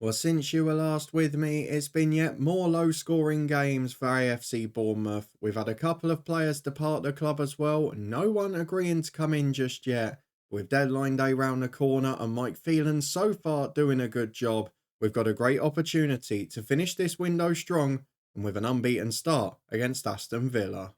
Well, since you were last with me, it's been yet more low scoring games for AFC Bournemouth. We've had a couple of players depart the club as well, no one agreeing to come in just yet. With deadline day round the corner and Mike Phelan so far doing a good job, we've got a great opportunity to finish this window strong and with an unbeaten start against Aston Villa.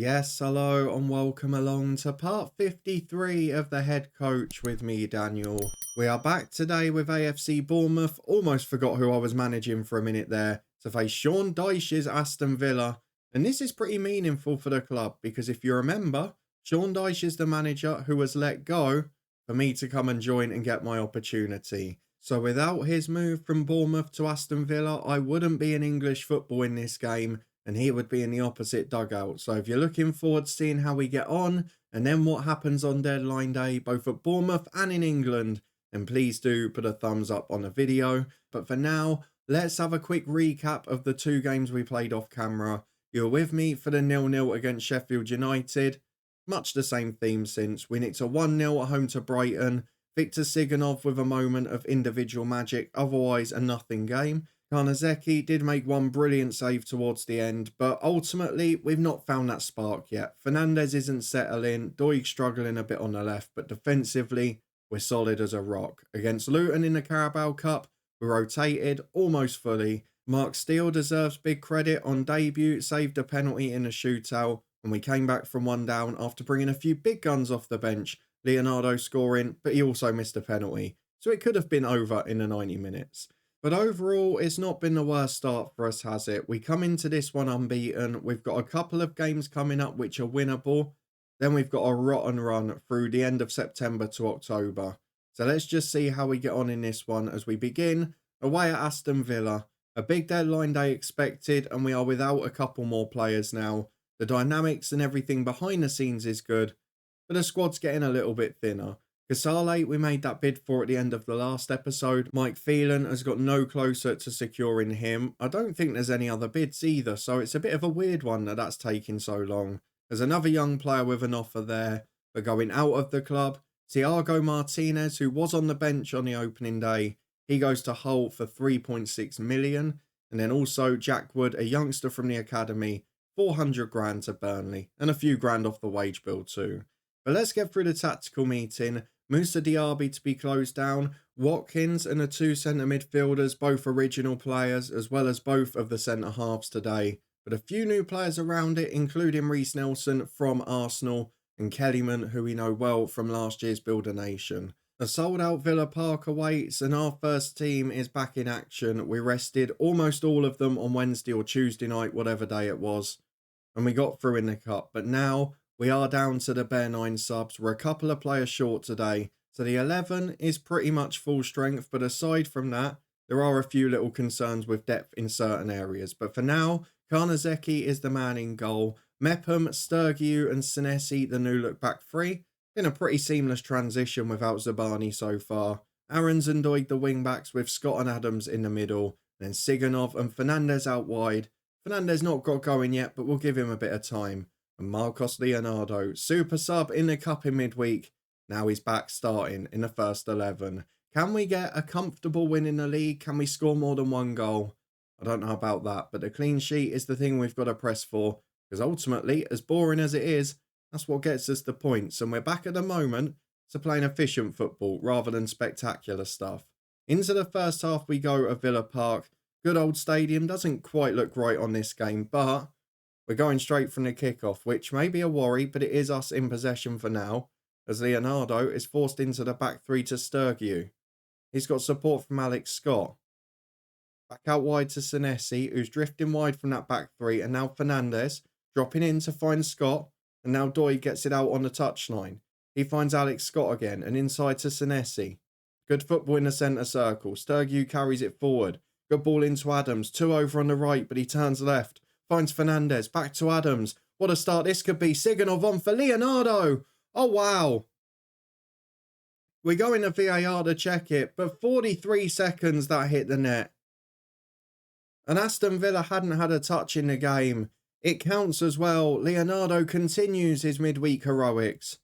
Yes, hello and welcome along to part 53 of the head coach with me, Daniel. We are back today with AFC Bournemouth. Almost forgot who I was managing for a minute there, to face Sean Dyche's Aston Villa. And this is pretty meaningful for the club because if you remember, Sean Dyche is the manager who was let go for me to come and join and get my opportunity. So without his move from Bournemouth to Aston Villa, I wouldn't be in English football in this game, and he would be in the opposite dugout. So if you're looking forward to seeing how we get on and then what happens on deadline day, both at Bournemouth and in England, then please do put a thumbs up on the video. But for now, let's have a quick recap of the two games we played off camera. You're with me for the 0-0 against Sheffield United. Much the same theme since. We nicked a 1-0 at home to Brighton. Victor Siganov with a moment of individual magic, otherwise a nothing game. Karnazeki did make one brilliant save towards the end, but ultimately we've not found that spark yet. Fernandez isn't settling, Doig struggling a bit on the left, but defensively we're solid as a rock. Against Luton in the Carabao Cup, we rotated almost fully. Mark Steele deserves big credit on debut, saved a penalty in a shootout, and we came back from one down after bringing a few big guns off the bench. Leonardo scoring, but he also missed a penalty, so it could have been over in the 90 minutes. But overall, it's not been the worst start for us, has it? We come into this one unbeaten. We've got a couple of games coming up which are winnable. Then we've got a rotten run through the end of September to October. So let's just see how we get on in this one as we begin away at Aston Villa. A big deadline day expected, and we are without a couple more players now. The dynamics and everything behind the scenes is good, but the squad's getting a little bit thinner. Casale, we made that bid for at the end of the last episode. Mike Phelan has got no closer to securing him. I don't think there's any other bids either, so it's a bit of a weird one that's taking so long. There's another young player with an offer there for going out of the club. Thiago Martinez, who was on the bench on the opening day, he goes to Hull for 3.6 million. And then also Jack Wood, a youngster from the academy, 400 grand to Burnley, and a few grand off the wage bill too. But let's get through the tactical meeting. Musa Diaby to be closed down. Watkins and the two centre midfielders, both original players, as well as both of the centre halves today. But a few new players around it, including Reece Nelson from Arsenal and Kellyman, who we know well from last year's Builder Nation. A sold out Villa Park awaits, and our first team is back in action. We rested almost all of them on Wednesday or Tuesday night, whatever day it was, and we got through in the cup. But now we are down to the bare 9 subs. We're a couple of players short today. So the 11 is pretty much full strength. But aside from that, there are a few little concerns with depth in certain areas. But for now, Karnazeki is the man in goal. Mepham, Sturgiu and Senesi, the new look back three. Been a pretty seamless transition without Zabani so far. Aarons and Doig the wing backs with Scott and Adams in the middle. Then Siganov and Fernandez out wide. Fernandez not got going yet, but we'll give him a bit of time. And Marcos Leonardo, super sub in the cup in midweek. Now he's back starting in the first 11. Can we get a comfortable win in the league? Can we score more than one goal? I don't know about that, but the clean sheet is the thing we've got to press for. Because ultimately, as boring as it is, that's what gets us the points. And we're back at the moment to playing efficient football rather than spectacular stuff. Into the first half we go at Villa Park. Good old stadium, doesn't quite look right on this game, but we're going straight from the kickoff, which may be a worry, but it is us in possession for now, as Leonardo is forced into the back three to Sturgiu. He's got support from Alex Scott. Back out wide to Senesi, who's drifting wide from that back three, and now Fernandez dropping in to find Scott, and now Doig gets it out on the touchline. He finds Alex Scott again, and inside to Senesi. Good football in the centre circle. Sturgiu carries it forward. Good ball into Adams, 2 over on the right, but he turns left. Finds Fernandez, back to Adams. What a start this could be. Siganov on for Leonardo. Oh, wow. We go into VAR to check it, but 43 seconds that hit the net. And Aston Villa hadn't had a touch in the game. It counts as well. Leonardo continues his midweek heroics.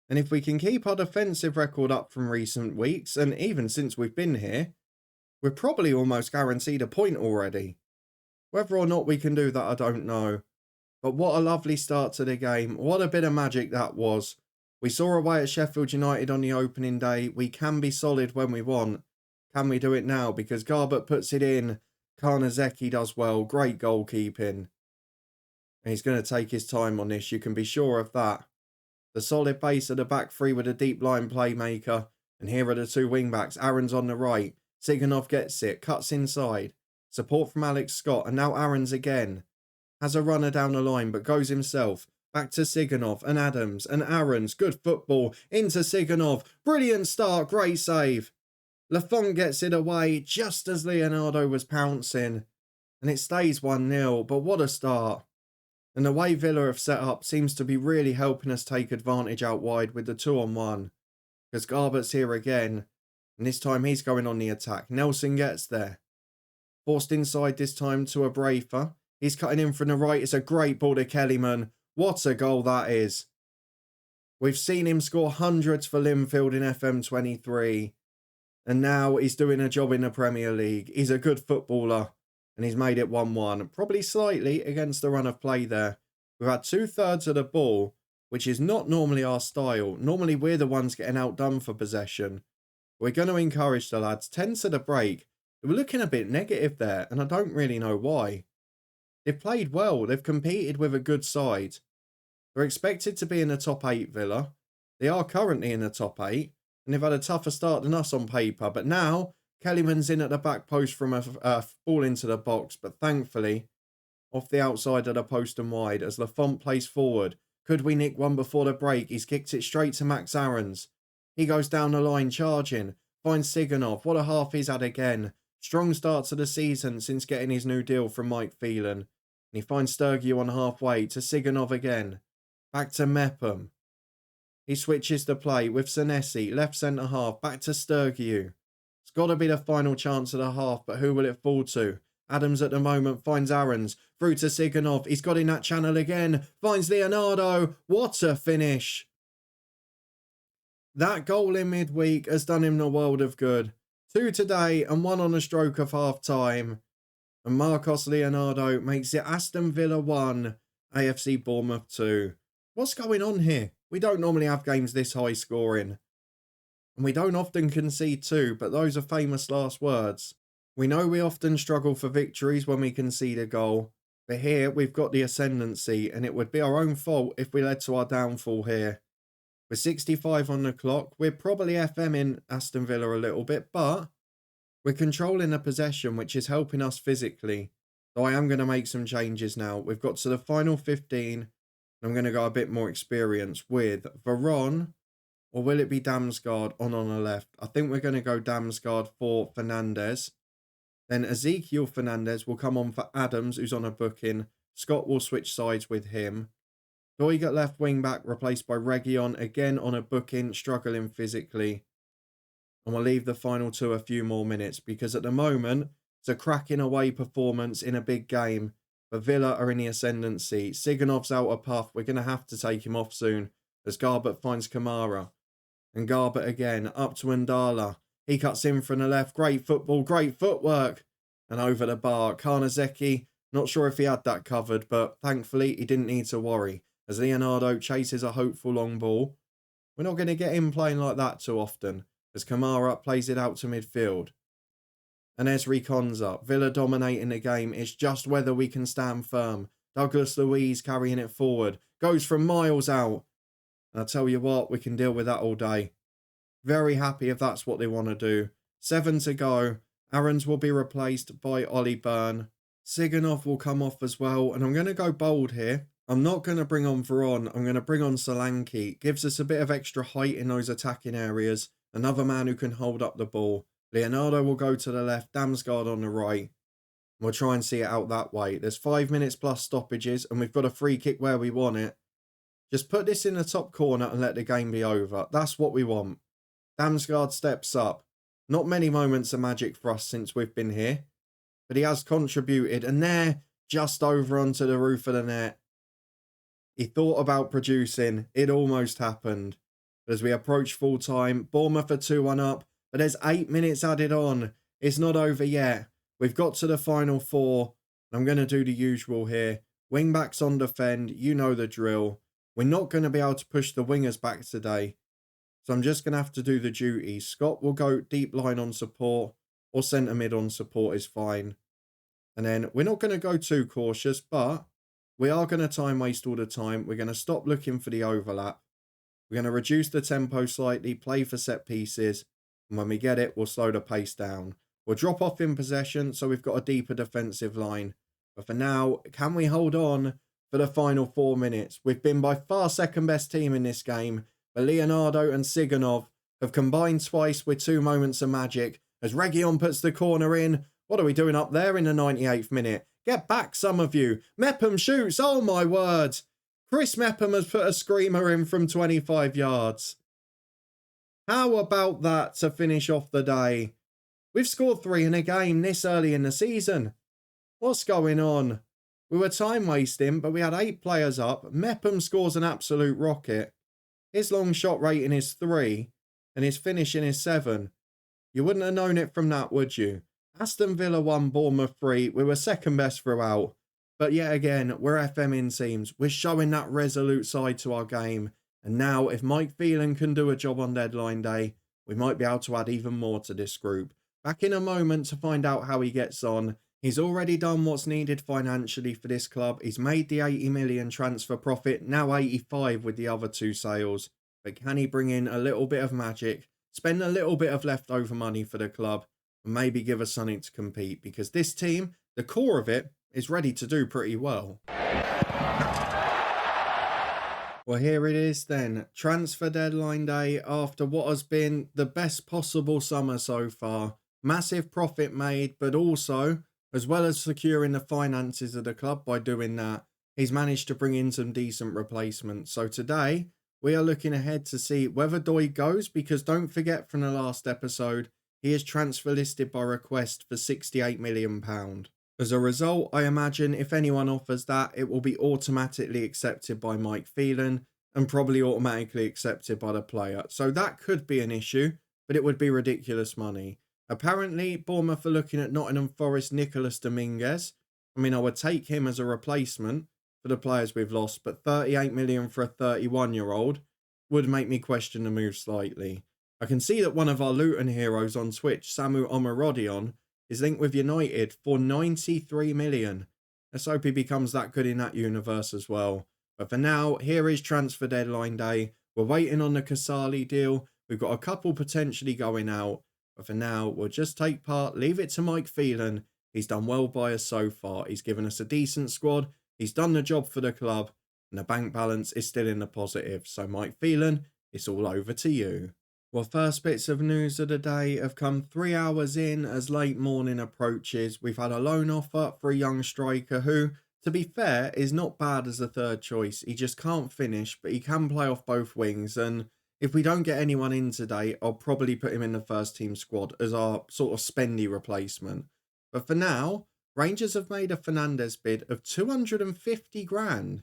And if we can keep our defensive record up from recent weeks, and even since we've been here, we're probably almost guaranteed a point already. Whether or not we can do that, I don't know. But what a lovely start to the game. What a bit of magic that was. We saw away at Sheffield United on the opening day. We can be solid when we want. Can we do it now? Because Garbett puts it in. Karnazeki does well. Great goalkeeping. And he's going to take his time on this. You can be sure of that. The solid base of the back three with a deep line playmaker. And here are the two wing-backs. Aaron's on the right. Siganov gets it. Cuts inside. Support from Alex Scott. And now Aaron's again. Has a runner down the line but goes himself. Back to Siganov and Adams and Aaron's. Good football. Into Siganov. Brilliant start. Great save. Lafont gets it away just as Leonardo was pouncing. And it stays 1-0. But what a start. And the way Villa have set up seems to be really helping us take advantage out wide with the 2-on-1. Because Garbett's here again. And this time he's going on the attack. Nelson gets there. Forced inside this time to Abrafa. He's cutting in from the right. It's a great ball to Kellyman. What a goal that is. We've seen him score hundreds for Linfield in FM23. And now he's doing a job in the Premier League. He's a good footballer. And he's made it 1-1. Probably slightly against the run of play there. We've had 2/3 of the ball, which is not normally our style. Normally we're the ones getting outdone for possession. We're going to encourage the lads. 10 to the break. We're looking a bit negative there, and I don't really know why. They've played well. They've competed with a good side. They're expected to be in the top 8, Villa. They are currently in the top 8, and they've had a tougher start than us on paper. But now, Kellyman's in at the back post from a ball into the box, but thankfully, off the outside of the post and wide as Lafont plays forward. Could we nick one before the break? He's kicked it straight to Max Aarons. He goes down the line, charging. Finds Siganov. What a half he's had again. Strong start to the season since getting his new deal from Mike Phelan. And he finds Sturgeon on halfway to Siganov again. Back to Mepham. He switches the play with Senesi, left centre half, back to Sturgeon. It's got to be the final chance of the half, but who will it fall to? Adams at the moment finds Aarons. Through to Siganov. He's got in that channel again. Finds Leonardo. What a finish. That goal in midweek has done him the world of good. 2 today and 1 on a stroke of half-time. And Marcos Leonardo makes it Aston Villa 1, AFC Bournemouth 2. What's going on here? We don't normally have games this high scoring. And we don't often concede 2, but those are famous last words. We know we often struggle for victories when we concede a goal. But here we've got the ascendancy, and it would be our own fault if we led to our downfall here. With 65 on the clock, we're probably FMing Aston Villa a little bit, but we're controlling the possession, which is helping us physically. So I am going to make some changes now. We've got to the final 15, and I'm going to go a bit more experience with Veron, or will it be Damsgaard on the left? I think we're going to go Damsgaard for Fernandez. Then Ezekiel Fernandez will come on for Adams, who's on a booking. Scott will switch sides with him. Doig at left wing back, replaced by Region, again on a booking, struggling physically. And we'll leave the final 2 a few more minutes, because at the moment, it's a cracking away performance in a big game. But Villa are in the ascendancy. Siganov's out of puff. We're going to have to take him off soon, as Garbett finds Kamara. And Garbett again, up to Ndala. He cuts in from the left. Great football, great footwork. And over the bar. Karnazeki, not sure if he had that covered, but thankfully he didn't need to worry. As Leonardo chases a hopeful long ball. We're not going to get him playing like that too often, as Kamara plays it out to midfield. And Esri Konza, Villa dominating the game. It's just whether we can stand firm. Douglas Luiz carrying it forward. Goes from miles out. And I tell you what, we can deal with that all day. Very happy if that's what they want to do. 7 to go. Aarons will be replaced by Ollie Byrne. Siganov will come off as well. And I'm going to go bold here. I'm not going to bring on Veron. I'm going to bring on Solanke. Gives us a bit of extra height in those attacking areas. Another man who can hold up the ball. Leonardo will go to the left. Damsgaard on the right. We'll try and see it out that way. There's 5 minutes plus stoppages. And we've got a free kick where we want it. Just put this in the top corner and let the game be over. That's what we want. Damsgaard steps up. Not many moments of magic for us since we've been here. but he has contributed. And there, just over onto the roof of the net. He thought about producing. It almost happened. But as we approach full time, Bournemouth are 2-1 up, but there's 8 minutes added on. It's not over yet. We've got to the final four. I'm going to do the usual here. Wing backs on defend. You know the drill. We're not going to be able to push the wingers back today. So I'm just going to have to do the duties. Scott will go deep line on support, or centre mid on support is fine. And then we're not going to go too cautious, but we are going to time waste all the time. We're going to stop looking for the overlap. We're going to reduce the tempo slightly, play for set pieces. And when we get it, we'll slow the pace down. We'll drop off in possession, so we've got a deeper defensive line. But for now, can we hold on for the final 4 minutes? We've been by far second best team in this game. But Leonardo and Siganov have combined twice with 2 moments of magic. As Reguilon puts the corner in. What are we doing up there in the 98th minute? Get back, some of you. Mepham shoots. Oh, my word. Chris Mepham has put a screamer in from 25 yards. How about that to finish off the day? We've scored 3 in a game this early in the season. What's going on? We were time wasting, but we had 8 players up. Mepham scores an absolute rocket. His long shot rating is 3 and his finishing is 7. You wouldn't have known it from that, would you? Aston Villa won, Bournemouth 3. We were second best throughout. But yet again, we're FM in teams. We're showing that resolute side to our game. And now, if Mike Phelan can do a job on deadline day, we might be able to add even more to this group. Back in a moment to find out how he gets on. He's already done what's needed financially for this club. He's made the 80 million transfer profit, now 85 with the other 2 sales. But can he bring in a little bit of magic, spend a little bit of leftover money for the club, and maybe give us something to compete? Because this team, the core of it, is ready to do pretty well. Well, here it is then. Transfer deadline day after what has been the best possible summer so far. Massive profit made, but also, as well as securing the finances of the club by doing that, he's managed to bring in some decent replacements. So today, we are looking ahead to see whether Doig goes, because don't forget from the last episode, he is transfer listed by request for £68 million. As a result, I imagine if anyone offers that, it will be automatically accepted by Mike Phelan and probably automatically accepted by the player. So that could be an issue, but it would be ridiculous money. Apparently, Bournemouth are looking at Nottingham Forest Nicholas Dominguez. I mean, I would take him as a replacement for the players we've lost, but 38 million for a 31-year-old would make me question the move slightly. I can see that one of our Luton heroes on Twitch, Samu Omarodion, is linked with United for 93 million. Let's hope he becomes that good in that universe as well. But for now, here is transfer deadline day. We're waiting on the Casali deal. We've got a couple potentially going out. But for now, we'll just take part, leave it to Mike Phelan. He's done well by us so far. He's given us a decent squad. He's done the job for the club. And the bank balance is still in the positive. So Mike Phelan, it's all over to you. Well, first bits of news of the day have come 3 hours in as late morning approaches. We've had a loan offer for a young striker who, to be fair, is not bad as a third choice. He just can't finish, but he can play off both wings. And if we don't get anyone in today, I'll probably put him in the first team squad as our sort of spendy replacement. But for now, Rangers have made a Fernandes bid of 250 grand.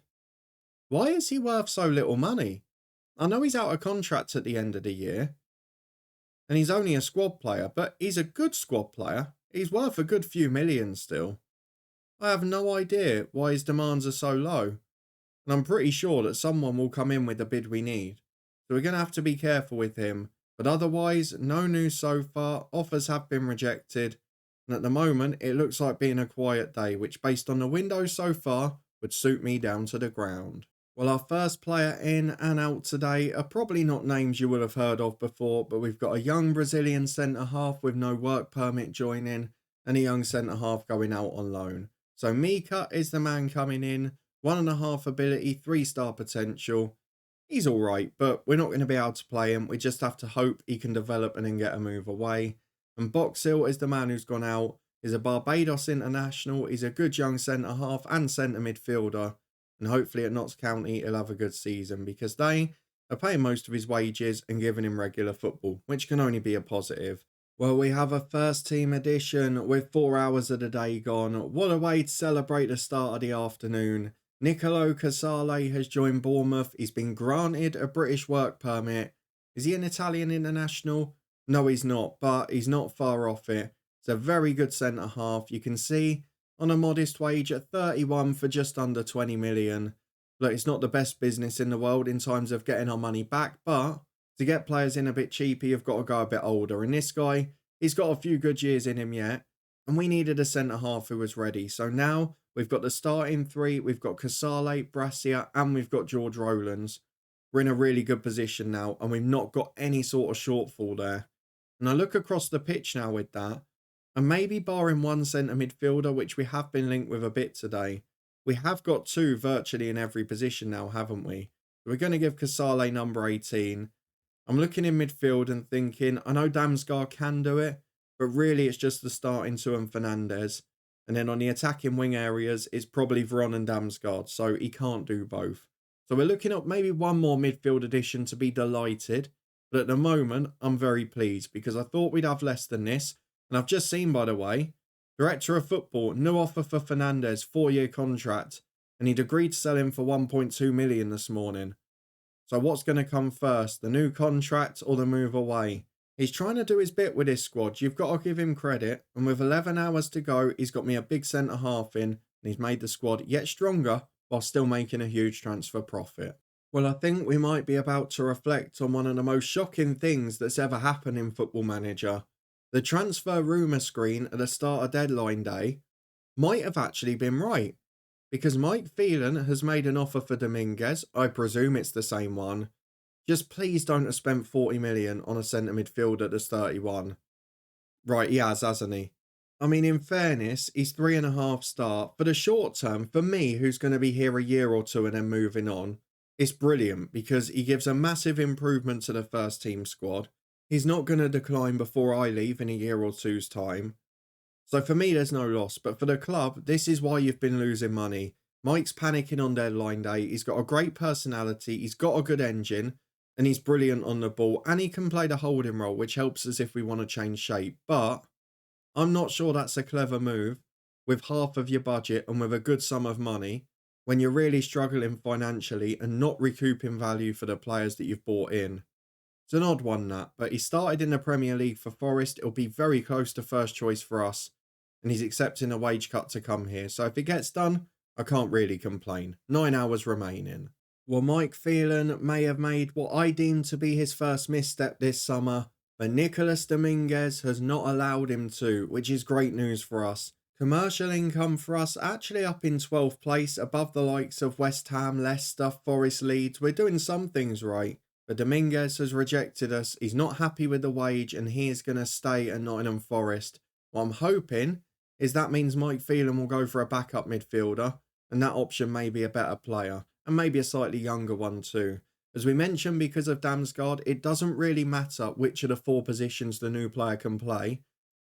Why is he worth so little money? I know he's out of contract at the end of the year. And he's only a squad player, but he's a good squad player. He's worth a good few million still. I have no idea why his demands are so low. And I'm pretty sure that someone will come in with the bid we need. So we're going to have to be careful with him. But otherwise, no news so far. Offers have been rejected. And at the moment, it looks like being a quiet day, which based on the window so far, would suit me down to the ground. Well, our first player in and out today are probably not names you will have heard of before, but we've got a young Brazilian centre-half with no work permit joining and a young centre-half going out on loan. So Mika is the man coming in, 1.5 ability, 3-star potential. He's all right, but we're not going to be able to play him. We just have to hope he can develop and then get a move away. And Boxill is the man who's gone out. He's a Barbados international. He's a good young centre-half and centre midfielder. And hopefully at Notts County, he'll have a good season because they are paying most of his wages and giving him regular football, which can only be a positive. Well, we have a first team edition with 4 hours of the day gone. What a way to celebrate the start of the afternoon. Nicolo Casale has joined Bournemouth. He's been granted a British work permit. Is he an Italian international? No, he's not, but he's not far off it. It's a very good centre half. You can see on a modest wage at 31 for just under 20 million. Look, it's not the best business in the world in terms of getting our money back, but to get players in a bit cheaper, you've got to go a bit older. And this guy, he's got a few good years in him yet. And we needed a centre half who was ready. So now we've got the starting three. We've got Casale, Brassia, and we've got George Rowlands. We're in a really good position now. And we've not got any sort of shortfall there. And I look across the pitch now with that. And maybe barring one centre midfielder, which we have been linked with a bit today, we have got two virtually in every position now, haven't we? We're going to give Casale number 18. I'm looking in midfield and thinking, I know Damsgaard can do it, but really it's just the starting two and Fernandez. And then on the attacking wing areas, it's probably Veron and Damsgaard, so he can't do both. So we're looking at maybe one more midfield addition to be delighted. But at the moment, I'm very pleased because I thought we'd have less than this. And I've just seen, by the way, Director of Football, new offer for Fernandez, 4-year contract. And he'd agreed to sell him for 1.2 million this morning. So what's going to come first, the new contract or the move away? He's trying to do his bit with his squad. You've got to give him credit. And with 11 hours to go, he's got me a big centre half in. And he's made the squad yet stronger while still making a huge transfer profit. Well, I think we might be about to reflect on one of the most shocking things that's ever happened in Football Manager. The transfer rumour screen at the start of deadline day might have actually been right. Because Mike Phelan has made an offer for Dominguez. I presume it's the same one. Just please don't have spent 40 million on a centre midfielder at the 31. Right, he has, hasn't he? I mean, in fairness, he's 3.5 star. For the short term, for me, who's going to be here a year or two and then moving on, it's brilliant because he gives a massive improvement to the first team squad. He's not going to decline before I leave in a year or two's time. So for me, there's no loss. But for the club, this is why you've been losing money. Mike's panicking on deadline day. He's got a great personality. He's got a good engine. And he's brilliant on the ball. And he can play the holding role, which helps us if we want to change shape. But I'm not sure that's a clever move with half of your budget and with a good sum of money when you're really struggling financially and not recouping value for the players that you've bought in. It's an odd one, that. But he started in the Premier League for Forest. It'll be very close to first choice for us. And he's accepting a wage cut to come here. So if it gets done, I can't really complain. 9 hours remaining. Well, Mike Phelan may have made what I deem to be his first misstep this summer, but Nicolas Dominguez has not allowed him to, which is great news for us. Commercial income for us actually up in 12th place, above the likes of West Ham, Leicester, Forest, Leeds. We're doing some things right. But Dominguez has rejected us. He's not happy with the wage and he is going to stay at Nottingham Forest. What I'm hoping is that means Mike Phelan will go for a backup midfielder, and that option may be a better player, and maybe a slightly younger one too. As we mentioned, because of Damsgaard, it doesn't really matter which of the 4 positions the new player can play,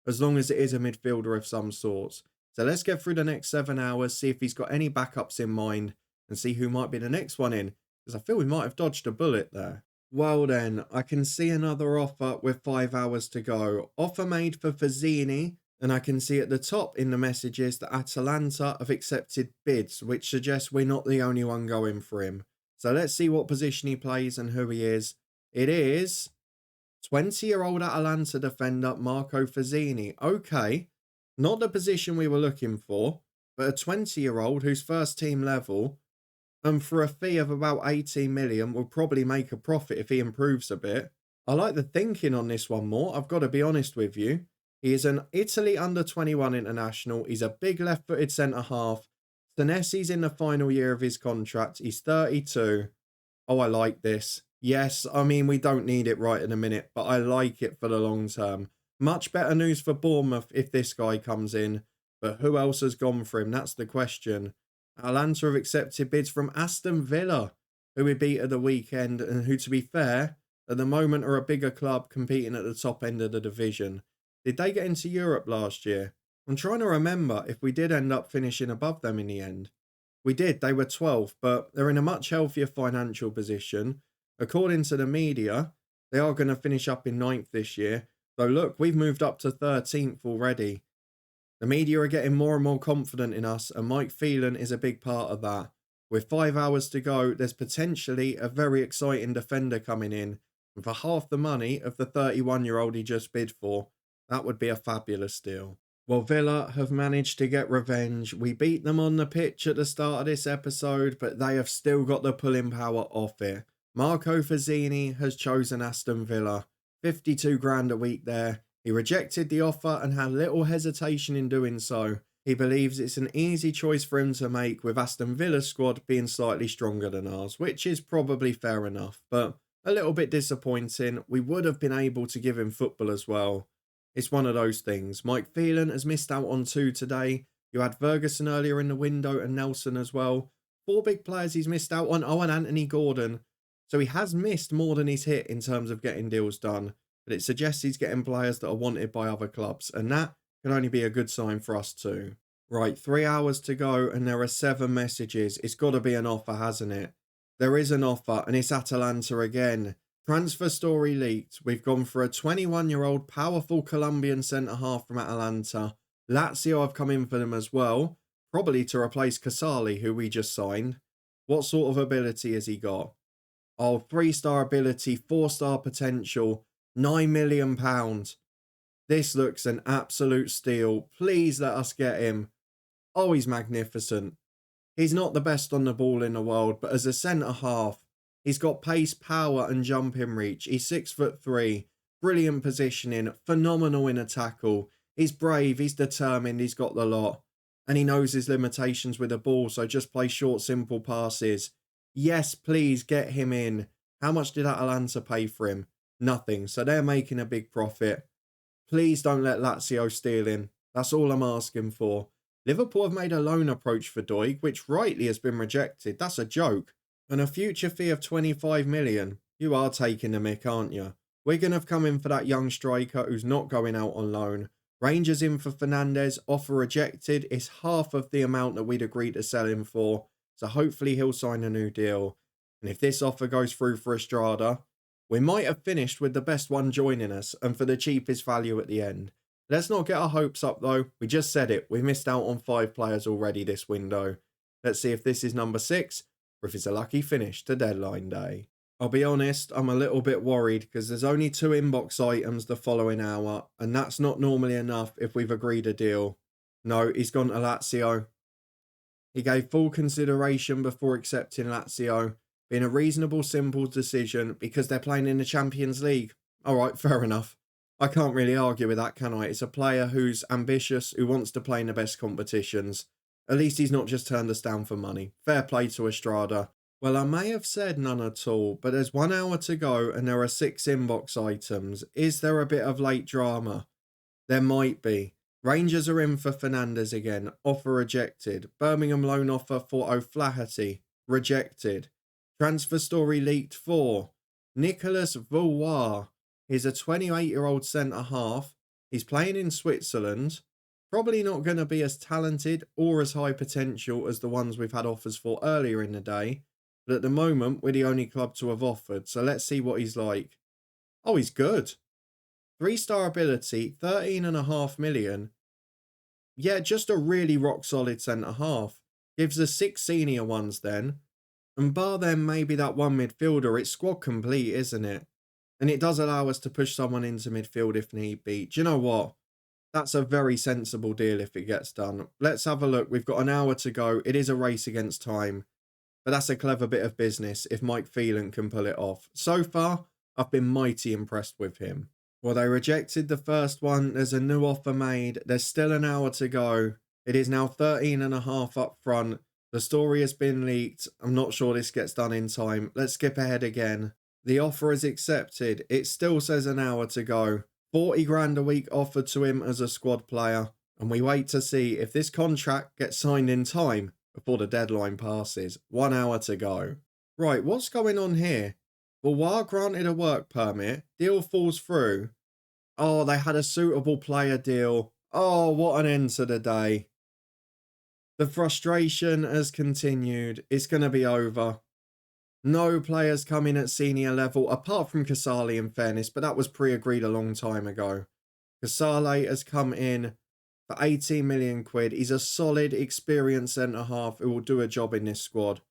as long as it is a midfielder of some sort. So let's get through the next 7 hours, see if he's got any backups in mind, and see who might be the next one in, because I feel we might have dodged a bullet there. Well then, I can see another offer with 5 hours to go. Offer made for Fazzini. And I can see at the top in the messages that Atalanta have accepted bids, which suggests we're not the only one going for him. So let's see what position he plays and who he is. It is 20-year-old Atalanta defender Marco Fazzini. Okay, not the position we were looking for, but a 20-year-old who's first team level, and for a fee of about 18 million will probably make a profit if he improves a bit. I like the thinking on this one more, I've got to be honest with you. He is an Italy under-21 international. He's a big left-footed centre-half. Senesi's in the final year of his contract. He's 32. Oh, I like this. Yes, I mean, we don't need it right in a minute, but I like it for the long term. Much better news for Bournemouth if this guy comes in. But who else has gone for him? That's the question. Atalanta have accepted bids from Aston Villa, who we beat at the weekend, and who, to be fair, at the moment are a bigger club competing at the top end of the division. Did they get into Europe last year? I'm trying to remember if we did end up finishing above them in the end. We did, they were 12th, but they're in a much healthier financial position. According to the media, they are going to finish up in 9th this year, So look, we've moved up to 13th already. The media are getting more and more confident in us, and Mike Phelan is a big part of that. With 5 hours to go, there's potentially a very exciting defender coming in. And for half the money of the 31-year-old he just bid for, that would be a fabulous deal. Well, Villa have managed to get revenge. We beat them on the pitch at the start of this episode, but they have still got the pulling power off it. Marco Fazzini has chosen Aston Villa. 52 grand a week there. He rejected the offer and had little hesitation in doing so. He believes it's an easy choice for him to make, with Aston Villa's squad being slightly stronger than ours, which is probably fair enough, but a little bit disappointing. We would have been able to give him football as well. It's one of those things. Mike Phelan has missed out on 2 today. You had Ferguson earlier in the window and Nelson as well. 4 big players he's missed out on. Oh, and Anthony Gordon. So he has missed more than he's hit in terms of getting deals done. But it suggests he's getting players that are wanted by other clubs. And that can only be a good sign for us too. Right, 3 hours to go and there are 7 messages. It's got to be an offer, hasn't it? There is an offer and it's Atalanta again. Transfer story leaked. We've gone for a 21-year-old powerful Colombian centre-half from Atalanta. Lazio have come in for them as well, probably to replace Casali, who we just signed. What sort of ability has he got? Oh, 3-star ability, 4-star potential, £9 million. This looks an absolute steal. Please let us get him. Oh, he's magnificent. He's not the best on the ball in the world, but as a centre-half, he's got pace, power and jumping reach. He's 6'3", brilliant positioning, phenomenal in a tackle. He's brave, he's determined, he's got the lot. And he knows his limitations with the ball, so just play short, simple passes. Yes, please get him in. How much did Atalanta pay for him? Nothing, so they're making a big profit. Please don't let Lazio steal him. That's all I'm asking for. Liverpool have made a loan approach for Doig, which rightly has been rejected. That's a joke. And a future fee of 25 million. You are taking the mick, aren't you? Wigan have come in for that young striker who's not going out on loan. Rangers in for Fernandez, offer rejected. It's half of the amount that we'd agreed to sell him for. So hopefully he'll sign a new deal. And if this offer goes through for Estrada, we might have finished with the best one joining us and for the cheapest value at the end. Let's not get our hopes up though. We just said it. We've missed out on 5 players already this window. Let's see if this is number 6 or if it's a lucky finish to deadline day. I'll be honest, I'm a little bit worried because there's only 2 inbox items the following hour and that's not normally enough if we've agreed a deal. No, he's gone to Lazio. He gave full consideration before accepting Lazio, being a reasonable, simple decision because they're playing in the Champions League. Alright, fair enough. I can't really argue with that, can I? It's a player who's ambitious, who wants to play in the best competitions. At least he's not just turned us down for money. Fair play to Estrada. Well, I may have said none at all, but there's 1 hour to go and there are 6 inbox items. Is there a bit of late drama? There might be. Rangers are in for Fernandez again. Offer rejected. Birmingham loan offer for O'Flaherty. Rejected. Transfer story leaked for Nicolas Vaulois. He's a 28-year-old centre-half. He's playing in Switzerland. Probably not going to be as talented or as high potential as the ones we've had offers for earlier in the day. But at the moment, we're the only club to have offered. So let's see what he's like. Oh, he's good. 3-star ability, 13.5 million. Yeah, just a really rock-solid centre-half. Gives us 6 senior ones then. And bar them maybe that one midfielder, it's squad complete, isn't it? And it does allow us to push someone into midfield if need be. Do you know what? That's a very sensible deal if it gets done. Let's have a look. We've got an hour to go. It is a race against time. But that's a clever bit of business if Mike Phelan can pull it off. So far, I've been mighty impressed with him. Well, they rejected the first one. There's a new offer made. There's still an hour to go. It is now 13.5 up front. The story has been leaked. I'm not sure this gets done in time. Let's skip ahead again. The offer is accepted. It still says an hour to go. 40 grand a week offered to him as a squad player. And we wait to see if this contract gets signed in time before the deadline passes. 1 hour to go. Right, what's going on here? Vaulois granted a work permit. Deal falls through. Oh, they had a suitable player deal. Oh, what an end to the day. The frustration has continued. It's going to be over. No players come in at senior level, apart from Casale in fairness, but that was pre-agreed a long time ago. Casale has come in for 18 million quid. He's a solid, experienced centre-half who will do a job in this squad.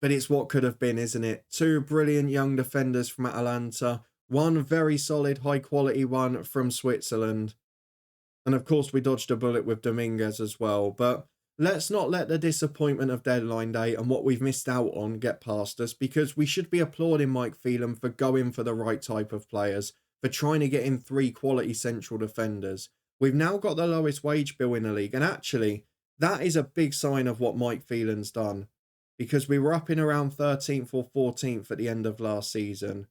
But it's what could have been, isn't it? Two brilliant young defenders from Atalanta. One very solid, high-quality one from Switzerland. And of course, we dodged a bullet with Dominguez as well. But let's not let the disappointment of deadline day and what we've missed out on get past us, because we should be applauding Mike Phelan for going for the right type of players, for trying to get in 3 quality central defenders. We've now got the lowest wage bill in the league. And actually, that is a big sign of what Mike Phelan's done, because we were up in around 13th or 14th at the end of last season.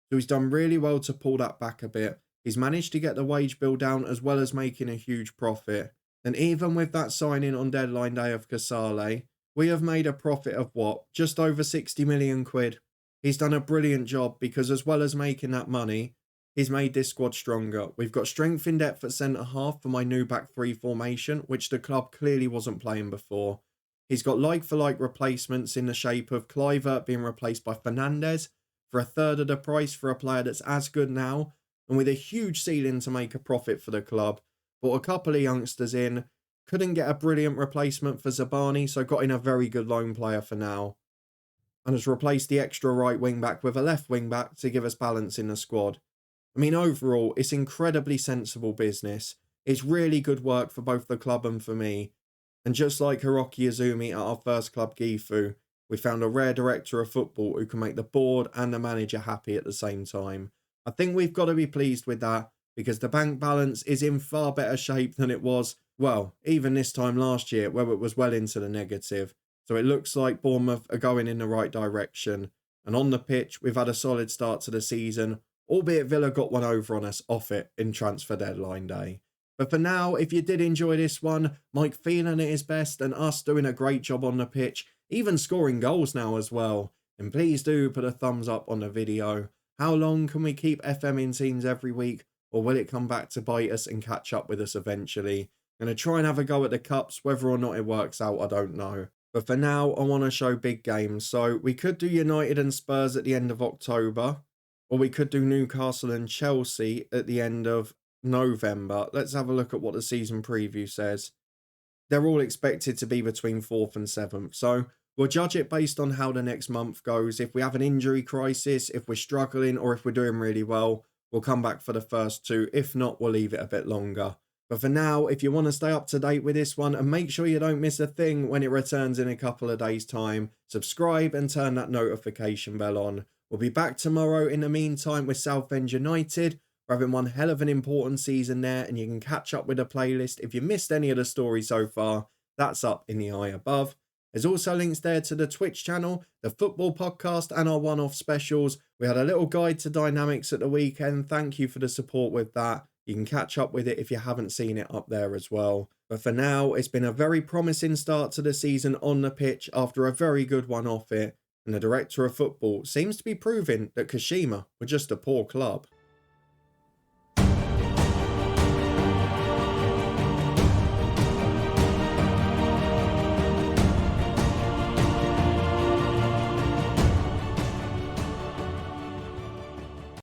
So he's done really well to pull that back a bit. He's managed to get the wage bill down as well as making a huge profit. And even with that signing on deadline day of Casale, we have made a profit of what? Just over 60 million quid. He's done a brilliant job, because as well as making that money, he's made this squad stronger. We've got strength in depth at centre-half for my new back 3 formation, which the club clearly wasn't playing before. He's got like-for-like replacements in the shape of Kluivert being replaced by Fernandes for a third of the price for a player that's as good now, and with a huge ceiling to make a profit for the club. Brought a couple of youngsters in, couldn't get a brilliant replacement for Zabani, so got in a very good loan player for now. And has replaced the extra right wing-back with a left wing-back to give us balance in the squad. I mean, overall, it's incredibly sensible business. It's really good work for both the club and for me. And just like Hiroki Izumi at our first club, Gifu, we found a rare director of football who can make the board and the manager happy at the same time. I think we've got to be pleased with that, because the bank balance is in far better shape than it was, well, even this time last year, where it was well into the negative. So it looks like Bournemouth are going in the right direction. And on the pitch, we've had a solid start to the season, albeit Villa got one over on us off it in transfer deadline day. But for now, if you did enjoy this one, Mike Phelan at his best and us doing a great job on the pitch, even scoring goals now as well, then please do put a thumbs up on the video. How long can we keep FM in teams every week, or will it come back to bite us and catch up with us eventually? I'm going to try and have a go at the cups. Whether or not it works out, I don't know. But for now, I want to show big games. So we could do United and Spurs at the end of October, or we could do Newcastle and Chelsea at the end of November. Let's have a look at what the season preview says. They're all expected to be between 4th and 7th. So we'll judge it based on how the next month goes. If we have an injury crisis, if we're struggling, or if we're doing really well, we'll come back for the first 2. If not, we'll leave it a bit longer. But for now, if you want to stay up to date with this one and make sure you don't miss a thing when it returns in a couple of days' time, subscribe and turn that notification bell on. We'll be back tomorrow in the meantime with Southend United. We're having one hell of an important season there, and you can catch up with the playlist. If you missed any of the stories so far, that's up in the eye above. There's also links there to the Twitch channel, the football podcast, and our one-off specials. We had a little guide to dynamics at the weekend. Thank you for the support with that. You can catch up with it if you haven't seen it up there as well. But for now, it's been a very promising start to the season on the pitch after a very good one off it. And the director of football seems to be proving that Kashima were just a poor club.